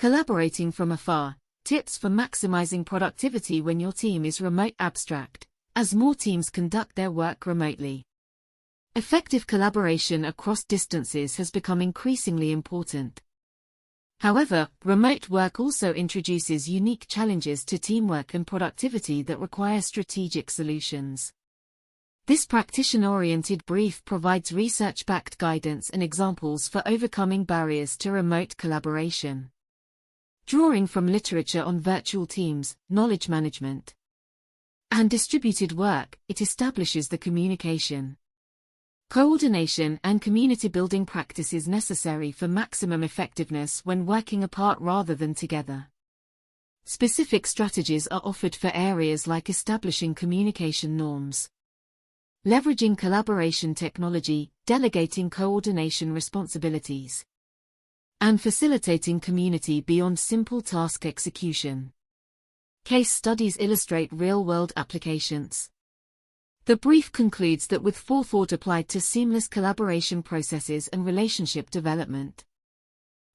Collaborating from afar. Tips for maximizing productivity when your team is remote. Abstract. As more teams conduct their work remotely, effective collaboration across distances has become increasingly important. However, remote work also introduces unique challenges to teamwork and productivity that require strategic solutions. This practitioner-oriented brief provides research-backed guidance and examples for overcoming barriers to remote collaboration. Drawing from literature on virtual teams, knowledge management, and distributed work, it establishes the communication, coordination, and community-building practices necessary for maximum effectiveness when working apart rather than together. Specific strategies are offered for areas like establishing communication norms, leveraging collaboration technology, delegating coordination responsibilities, and facilitating community beyond simple task execution. Case studies illustrate real-world applications. The brief concludes that with forethought applied to seamless collaboration processes and relationship development,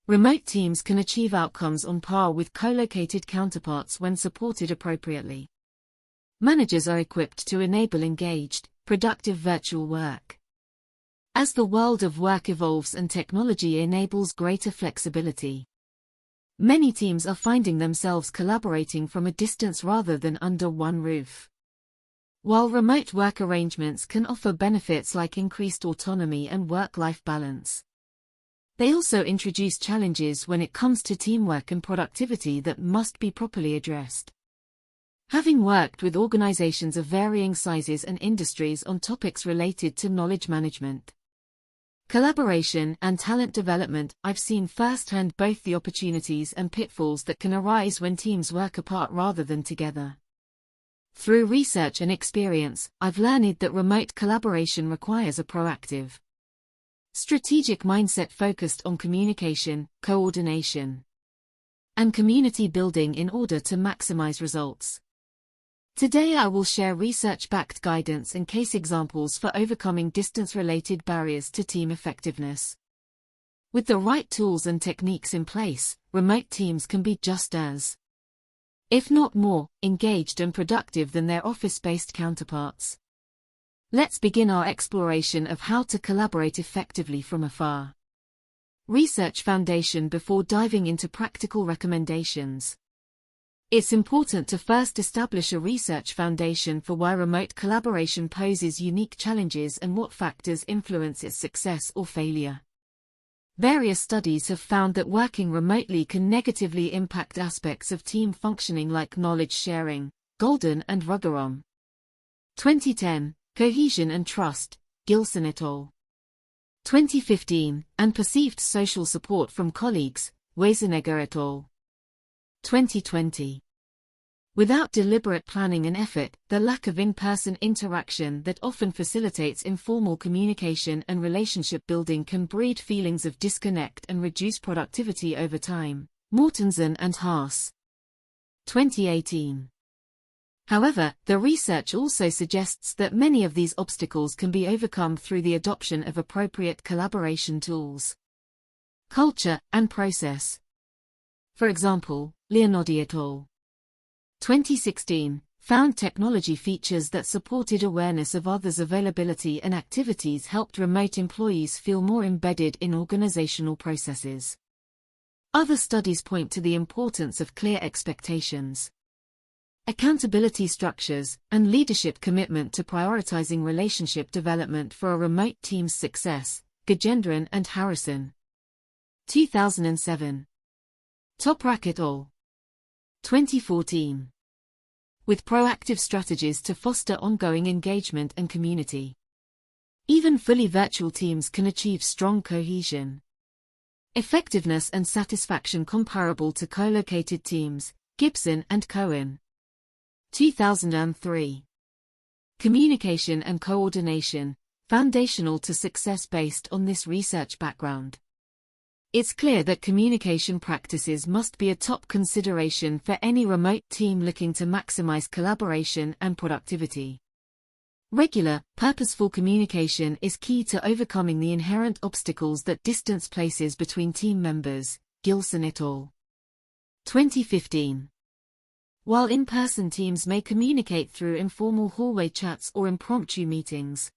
remote teams can achieve outcomes on par with co-located counterparts when supported appropriately. Managers are equipped to enable engaged, productive virtual work. As the world of work evolves and technology enables greater flexibility, many teams are finding themselves collaborating from a distance rather than under one roof. While remote work arrangements can offer benefits like increased autonomy and work-life balance, they also introduce challenges when it comes to teamwork and productivity that must be properly addressed. Having worked with organizations of varying sizes and industries on topics related to knowledge management, collaboration, and talent development, I've seen firsthand both the opportunities and pitfalls that can arise when teams work apart rather than together. Through research and experience, I've learned that remote collaboration requires a proactive, strategic mindset focused on communication, coordination, and community building in order to maximize results. Today I will share research-backed guidance and case examples for overcoming distance-related barriers to team effectiveness. With the right tools and techniques in place, remote teams can be just as, if not more, engaged and productive than their office-based counterparts. Let's begin our exploration of how to collaborate effectively from afar. Research foundation before diving into practical recommendations. It's important to first establish a research foundation for why remote collaboration poses unique challenges and what factors influence its success or failure. Various studies have found that working remotely can negatively impact aspects of team functioning like knowledge sharing, Golden and Ruggerom. 2010, Cohesion and Trust, Gilson et al. 2015, and Perceived Social Support from Colleagues, Weisenegger et al. 2020. Without deliberate planning and effort, the lack of in-person interaction that often facilitates informal communication and relationship building can breed feelings of disconnect and reduce productivity over time. Mortensen and Haas. 2018. However, the research also suggests that many of these obstacles can be overcome through the adoption of appropriate collaboration tools, culture, and process. For example, Leonardi et al. 2016 found technology features that supported awareness of others' availability and activities helped remote employees feel more embedded in organizational processes. Other studies point to the importance of clear expectations, accountability structures, and leadership commitment to prioritizing relationship development for a remote team's success. Gajendran and Harrison. 2007. Toprak et al. 2014. With proactive strategies to foster ongoing engagement and community, even fully virtual teams can achieve strong cohesion, effectiveness and satisfaction comparable to co-located teams. Gibson and Cohen. 2003. Communication and coordination, foundational to success. Based on this research background, it's clear that communication practices must be a top consideration for any remote team looking to maximize collaboration and productivity. Regular, purposeful communication is key to overcoming the inherent obstacles that distance places between team members. Gilson et al. 2015. While in-person teams may communicate through informal hallway chats or impromptu meetings,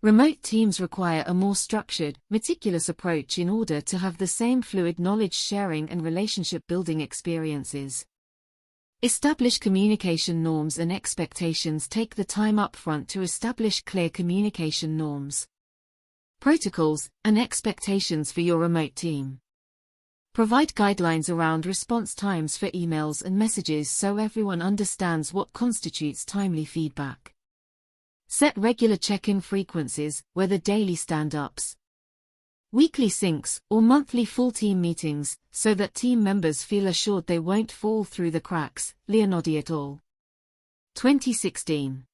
remote teams require a more structured, meticulous approach in order to have the same fluid knowledge sharing and relationship building experiences. Establish communication norms and expectations. Take the time upfront to establish clear communication norms, protocols, and expectations for your remote team. Provide guidelines around response times for emails and messages so everyone understands what constitutes timely feedback. Set regular check-in frequencies, whether daily stand-ups, weekly syncs, or monthly full team meetings, so that team members feel assured they won't fall through the cracks. Leonardi et al. 2016.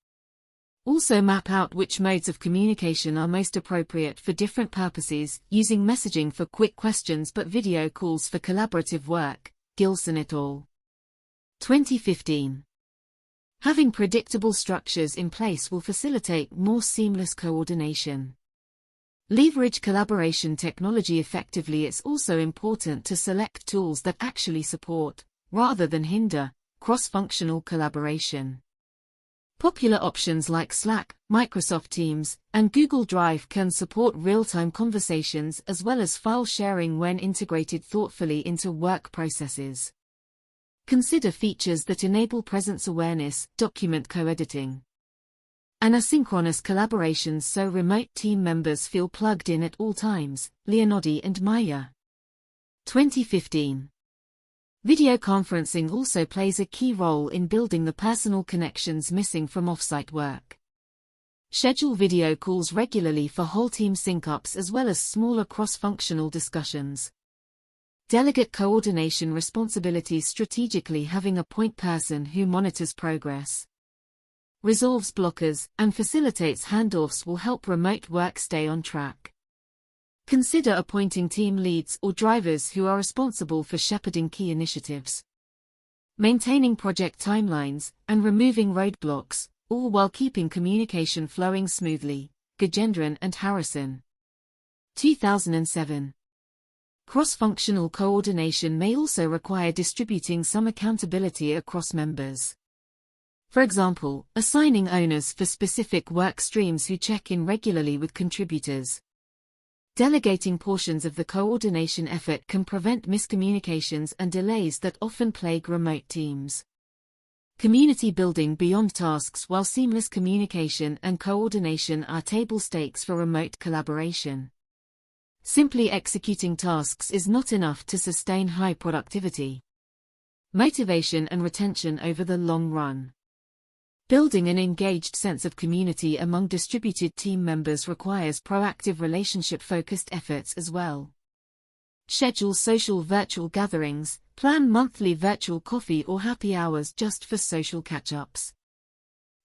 Also map out which modes of communication are most appropriate for different purposes, using messaging for quick questions but video calls for collaborative work. Gilson et al. 2015. Having predictable structures in place will facilitate more seamless coordination. Leverage collaboration technology effectively. It's also important to select tools that actually support, rather than hinder, cross-functional collaboration. Popular options like Slack, Microsoft Teams, and Google Drive can support real-time conversations as well as file sharing when integrated thoughtfully into work processes. Consider features that enable presence awareness, document co-editing, and asynchronous collaborations so remote team members feel plugged in at all times. Leonardi and Maya. 2015. Video conferencing also plays a key role in building the personal connections missing from off-site work. Schedule video calls regularly for whole team sync-ups as well as smaller cross-functional discussions. Delegate coordination responsibilities strategically. Having a point person who monitors progress, resolves blockers, and facilitates handoffs will help remote work stay on track. Consider appointing team leads or drivers who are responsible for shepherding key initiatives, maintaining project timelines, and removing roadblocks, all while keeping communication flowing smoothly. Gajendran and Harrison. 2007. Cross-functional coordination may also require distributing some accountability across members. For example, assigning owners for specific work streams who check in regularly with contributors. Delegating portions of the coordination effort can prevent miscommunications and delays that often plague remote teams. Community building beyond tasks. While seamless communication and coordination are table stakes for remote collaboration, simply executing tasks is not enough to sustain high productivity, motivation, and retention over the long run. Building an engaged sense of community among distributed team members requires proactive relationship-focused efforts as well. Schedule social virtual gatherings, plan monthly virtual coffee or happy hours just for social catch-ups.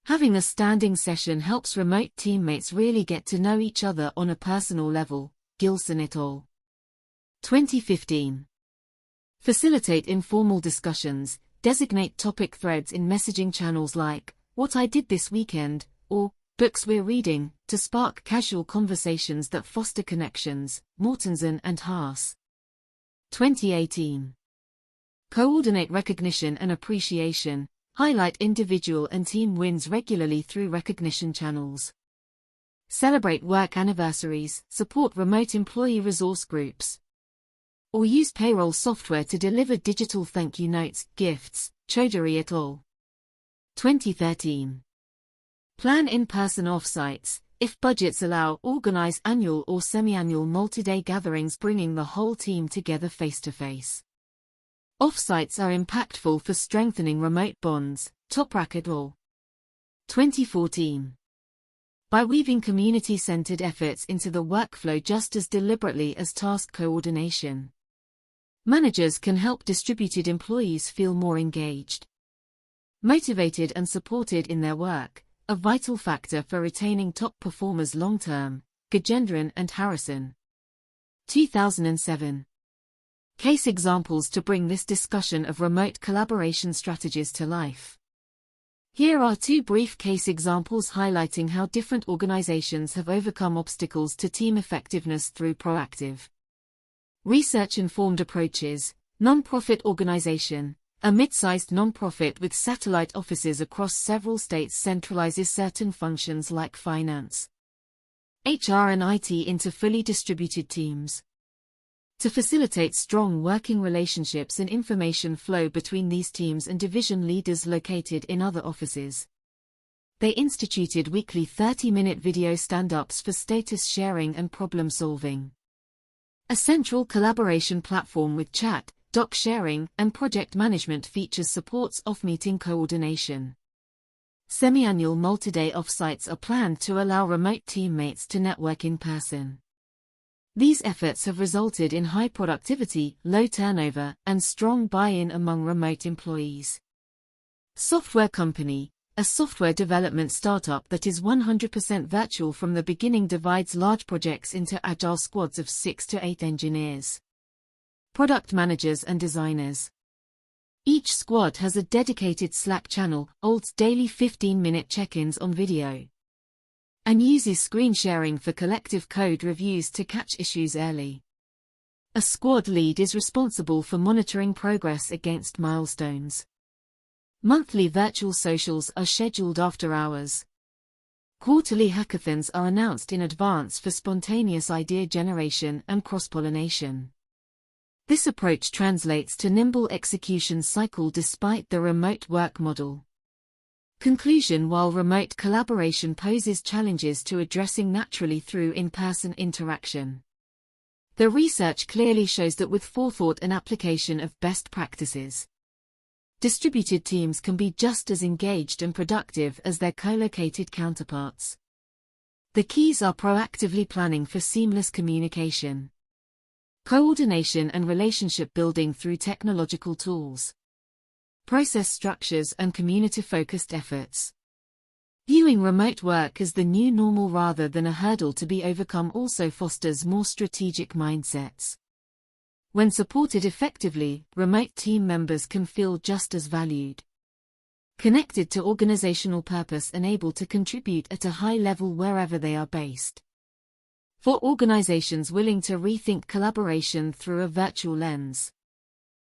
Having a standing session helps remote teammates really get to know each other on a personal level. Gilson et al. 2015. Facilitate informal discussions. Designate topic threads in messaging channels like "What I did this weekend" or "Books we're reading" to spark casual conversations that foster connections. Mortensen and Haas. 2018. Coordinate recognition and appreciation. Highlight individual and team wins regularly through recognition channels. Celebrate work anniversaries, support remote employee resource groups, or use payroll software to deliver digital thank you notes, gifts. Chaudhary et al. 2013. Plan in-person offsites. If budgets allow, organize annual or semi-annual multi-day gatherings bringing the whole team together face-to-face. Offsites are impactful for strengthening remote bonds. Toprak et al. 2014. By weaving community-centered efforts into the workflow just as deliberately as task coordination, managers can help distributed employees feel more engaged, motivated and supported in their work, a vital factor for retaining top performers long-term. Gajendran and Harrison. 2007. Case examples to bring this discussion of remote collaboration strategies to life. Here are two brief case examples highlighting how different organizations have overcome obstacles to team effectiveness through proactive, research-informed approaches. Non-profit organization. A mid-sized non-profit with satellite offices across several states centralizes certain functions like finance, HR and IT into fully distributed teams. To facilitate strong working relationships and information flow between these teams and division leaders located in other offices, they instituted weekly 30-minute video stand-ups for status sharing and problem solving. A central collaboration platform with chat, doc sharing, and project management features supports off-meeting coordination. Semi-annual multi-day offsites are planned to allow remote teammates to network in person. These efforts have resulted in high productivity, low turnover, and strong buy-in among remote employees. Software company. A software development startup that is 100% virtual from the beginning divides large projects into agile squads of 6 to 8 engineers, product managers and designers. Each squad has a dedicated Slack channel, holds daily 15-minute check-ins on video, and uses screen sharing for collective code reviews to catch issues early. A squad lead is responsible for monitoring progress against milestones. Monthly virtual socials are scheduled after hours. Quarterly hackathons are announced in advance for spontaneous idea generation and cross-pollination. This approach translates to nimble execution cycle despite the remote work model. Conclusion. While remote collaboration poses challenges to addressing naturally through in-person interaction, the research clearly shows that with forethought and application of best practices, distributed teams can be just as engaged and productive as their co-located counterparts. The keys are proactively planning for seamless communication, coordination and relationship building through technological tools, process structures and community-focused efforts. Viewing remote work as the new normal rather than a hurdle to be overcome also fosters more strategic mindsets. When supported effectively, remote team members can feel just as valued, connected to organizational purpose and able to contribute at a high level wherever they are based. For organizations willing to rethink collaboration through a virtual lens,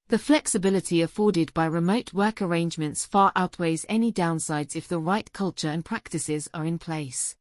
the flexibility afforded by remote work arrangements far outweighs any downsides if the right culture and practices are in place.